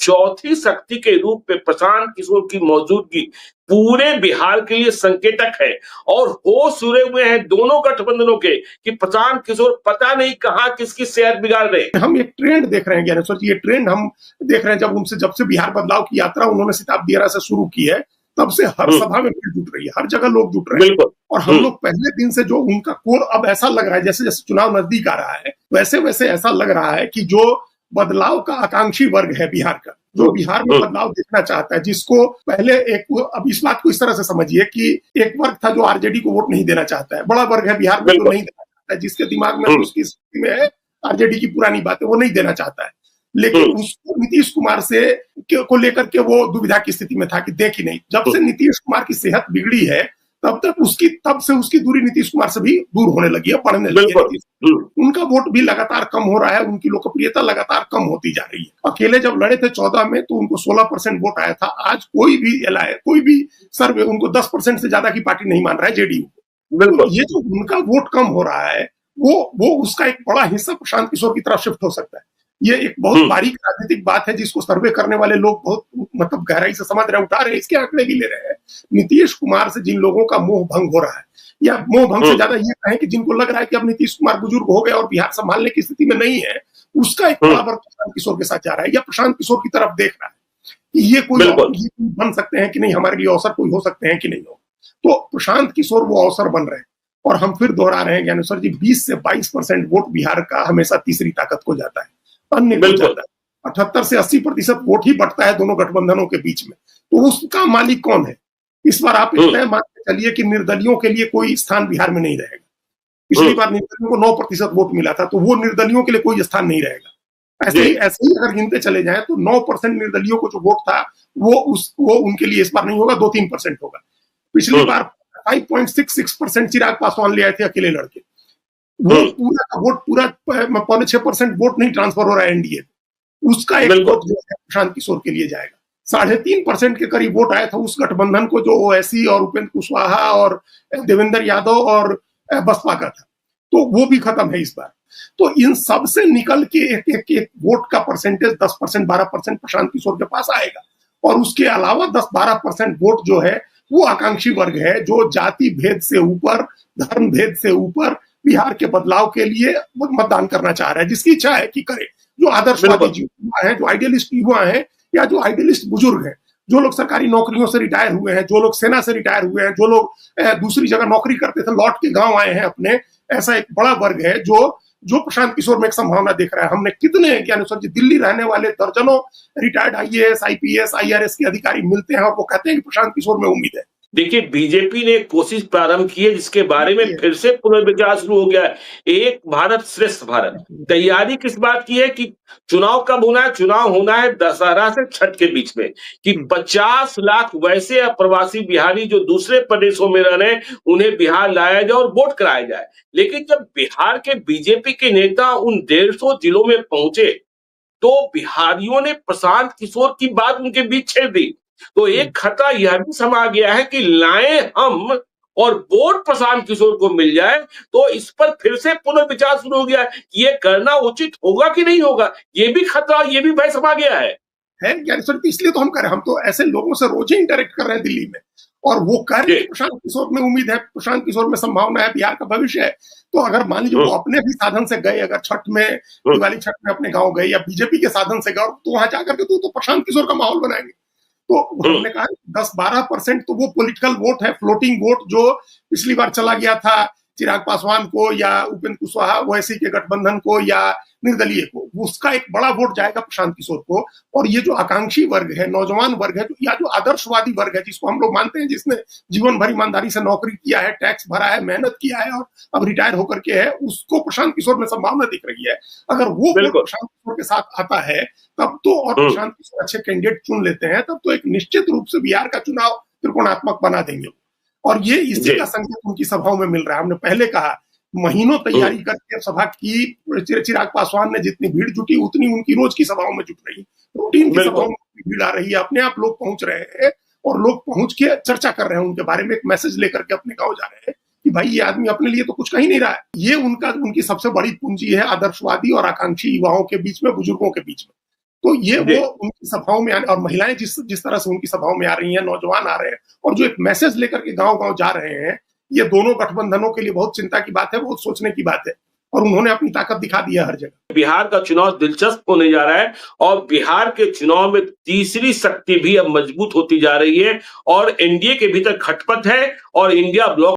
चौथी शक्ति के रूप में प्रशांत किशोर की मौजूदगी पूरे बिहार के लिए संकेतक है और होश उड़े हुए हैं दोनों गठबंधनों के कि प्रशांत किशोर पता नहीं कहां किसकी सेहत बिगाड़ रहे हैं। हम एक ट्रेंड देख रहे हैं ज्ञानेश्वर जी, ये ट्रेंड हम देख रहे हैं जब से बिहार बदलाव की यात्रा उन्होंने शताब्दी एरा से शुरू की है, तब से हर सभा में भीड़ जुट रही है, हर जगह लोग जुट रहे हैं। और हम लोग पहले दिन से जो उनका कोर, अब ऐसा लग रहा है जैसे जैसे चुनाव नजदीक आ रहा है वैसे वैसे ऐसा लग रहा है कि जो बदलाव का आकांक्षी वर्ग है बिहार का, जो बिहार में बदलाव देखना चाहता है, जिसको पहले अब इस बात को इस तरह से समझिए कि एक वर्ग था जो आरजेडी को वोट नहीं देना चाहता है, बड़ा वर्ग है बिहार में जो नहीं देना चाहता है, जिसके दिमाग में उसकी स्थिति में है आरजेडी की पुरानी बातें, वो नहीं देना चाहता है। लेकिन उसको नीतीश कुमार से को लेकर के वो दुविधा की स्थिति में था कि देख ही नहीं, जब से नीतीश कुमार की सेहत बिगड़ी है तब से उसकी दूरी नीतीश कुमार से भी दूर होने लगी है, बढ़ने लगी है। उनका वोट भी लगातार कम हो रहा है, उनकी लोकप्रियता लगातार कम होती जा रही है। अकेले जब लड़े थे 14 में तो उनको 16% वोट आया था। आज कोई भी सर्वे उनको 10% से ज्यादा की पार्टी नहीं मान रहा है, जेडीयू। तो ये जो उनका वोट कम हो रहा है वो उसका एक बड़ा हिस्सा प्रशांत किशोर की तरफ शिफ्ट हो सकता है। ये एक बहुत बारीक राजनीतिक बात है जिसको सर्वे करने वाले लोग बहुत गहराई से समझ रहे, उठा रहे, इसके आंकड़े भी ले रहे हैं। नीतीश कुमार से जिन लोगों का मोह भंग हो रहा है, या मोह भंग से ज्यादा ये कहें कि जिनको लग रहा है कि अब नीतीश कुमार बुजुर्ग हो गए और बिहार संभालने की स्थिति में नहीं है, उसका एक बड़ा वर्ग प्रशांत किशोर के साथ जा रहा है या प्रशांत किशोर की तरफ देख रहा है कि ये कोई बन सकते हैं कि नहीं, हमारे लिए अवसर कोई हो सकते हैं कि नहीं हो। तो प्रशांत किशोर वो अवसर बन रहे हैं। और हम फिर दोहरा रहे हैं ज्ञानेश्वर जी, 20 से 22% वोट बिहार का हमेशा तीसरी ताकत को जाता है, अन्य को जाता है। 78 से 80% वोट ही बढ़ता है दोनों गठबंधनों के बीच में। तो उसका मालिक कौन है? इस बार आप इतना मान के चलिए कि निर्दलियों के लिए कोई स्थान बिहार में नहीं रहेगा। पिछली बार निर्दलियों को 9% वोट मिला था, तो वो निर्दलियों के लिए कोई स्थान नहीं रहेगा। ऐसे ही अगर गिनते चले जाएं तो 9% निर्दलियों को जो वोट था वो उनके लिए इस बार नहीं होगा, 2-3% होगा। पिछली बार 5.66% चिराग पासवान ले आए थे अकेले लड़के। वो पूरा का वोट, पूरा 5.6% वोट नहीं ट्रांसफर हो रहा है एनडीए, उसका एक वोट जो है प्रशांत किशोर के लिए जाएगा। 3.5% के करीब वोट आया था उस गठबंधन को जो ओवैसी और उपेंद्र कुशवाहा और देवेंद्र यादव और बसपा का था, तो वो भी खत्म है इस बार। तो इन सब से निकल के एक वोट का परसेंटेज 10%, 12% प्रशांत किशोर के पास आएगा। और उसके अलावा 10-12% वोट जो है वो आकांक्षी वर्ग है, जो जाति भेद से ऊपर, धर्म भेद से ऊपर बिहार के बदलाव के लिए मतदान करना चाह रहा है, जिसकी इच्छा है कि करे। जो आदर्शवादी युवा है, जो आइडियलिस्ट युवा है, या जो आइडियलिस्ट बुजुर्ग है, जो लोग सरकारी नौकरियों से रिटायर हुए हैं, जो लोग सेना से रिटायर हुए हैं, जो लोग दूसरी जगह नौकरी करते थे, लौट के गांव आए हैं अपने, ऐसा एक बड़ा वर्ग है जो प्रशांत किशोर में एक संभावना देख रहा है। हमने कितने ज्ञानेश्वर जी, दिल्ली रहने वाले दर्जनों रिटायर्ड आईएएस, आईपीएस, आईआरएस के अधिकारी मिलते हैं और वो कहते हैं कि प्रशांत किशोर में उम्मीद है। देखिए, बीजेपी ने कोशिश प्रारंभ की है जिसके बारे में फिर से पुनर्विचार शुरू हो गया है। एक भारत श्रेष्ठ भारत। तैयारी किस बात की है कि चुनाव कब होना है? चुनाव होना है दशहरा से छठ के बीच में, कि 50 लाख वैसे अप्रवासी बिहारी जो दूसरे प्रदेशों में रह रहे हैं, उन्हें बिहार लाया जाए और वोट कराया जाए। लेकिन जब बिहार के बीजेपी के नेता उन 150 जिलों में पहुंचे तो बिहारियों ने प्रशांत किशोर की बात उनके बीच छेड़ दी। तो एक खतरा यह भी समा गया है कि लाएं हम और वोट प्रशांत किशोर को मिल जाए, तो इस पर फिर से पुनर्विचार शुरू हो गया है कि ये करना उचित होगा कि नहीं होगा। ये भी खतरा, ये भी भय समा गया है ज्ञानेश्वर, इसलिए तो हम कर रहे हैं। हम तो ऐसे लोगों से रोज ही इंटरेक्ट कर रहे हैं दिल्ली में, और वो कह रहे हैं प्रशांत किशोर में उम्मीद है, प्रशांत किशोर में संभावना है, बिहार का भविष्य है। तो अगर मान लीजिए वो अपने भी साधन से गए, अगर छठ में, दिवाली छठ में अपने गांव गए, या बीजेपी के साधन से गए, तो वहां जाकर के तो प्रशांत किशोर का माहौल बनाएंगे। तो हमने कहा 10-12% तो वो पॉलिटिकल वोट है, फ्लोटिंग वोट, जो पिछली बार चला गया था चिराग पासवान को या उपेंद्र कुशवाहा ओवैसी के गठबंधन को या निर्दलीय को, उसका एक बड़ा वोट जाएगा प्रशांत किशोर को। और ये जो आकांक्षी वर्ग है, नौजवान वर्ग है, या जो आदर्शवादी वर्ग है, जिसको हम लोग मानते हैं, जिसने जीवन भर ईमानदारी से नौकरी किया है, टैक्स भरा है, मेहनत किया है और अब रिटायर होकर के है, उसको प्रशांत किशोर में संभावना दिख रही है। अगर वो प्रशांत किशोर के साथ आता है तब तो, और प्रशांत किशोर अच्छे कैंडिडेट चुन लेते हैं, तब तो एक निश्चित रूप से बिहार का चुनाव त्रिकोणात्मक बना देंगे। और ये इसी का संकेत उनकी सभाओं में मिल रहा है। हमने पहले कहा, महीनों तैयारी करके सभा की, चिराग पासवान ने जितनी भीड़ जुटी उतनी उनकी रोज की सभाओं में जुट रही, रूटीन की सभाओं में भीड़ आ रही है, अपने आप लोग पहुंच रहे हैं और लोग पहुंच के चर्चा कर रहे हैं उनके बारे में, एक मैसेज लेकर के अपने गांव जा रहे हैं कि भाई ये आदमी अपने लिए तो कुछ कह ही नहीं रहा है। ये उनकी सबसे बड़ी पूंजी है आदर्शवादी और आकांक्षी युवाओं के बीच में, बुजुर्गों के बीच में। तो ये वो उनकी सभाओं में और महिलाएं जिस तरह से उनकी सभाओं में आ रही हैं, नौजवान आ रहे हैं और जो एक मैसेज लेकर के गांव-गांव जा रहे हैं, ये दोनों गठबंधनों के लिए बहुत चिंता की बात है, बहुत सोचने की बात है और उन्होंने अपनी ताकत दिखा दी है हर जगह। बिहार का चुनाव दिलचस्प होने जा रहा है और बिहार के चुनाव में तीसरी शक्ति भी अब मजबूत होती जा रही है और एनडीए के भीतर खटपट है और इंडिया ब्लॉक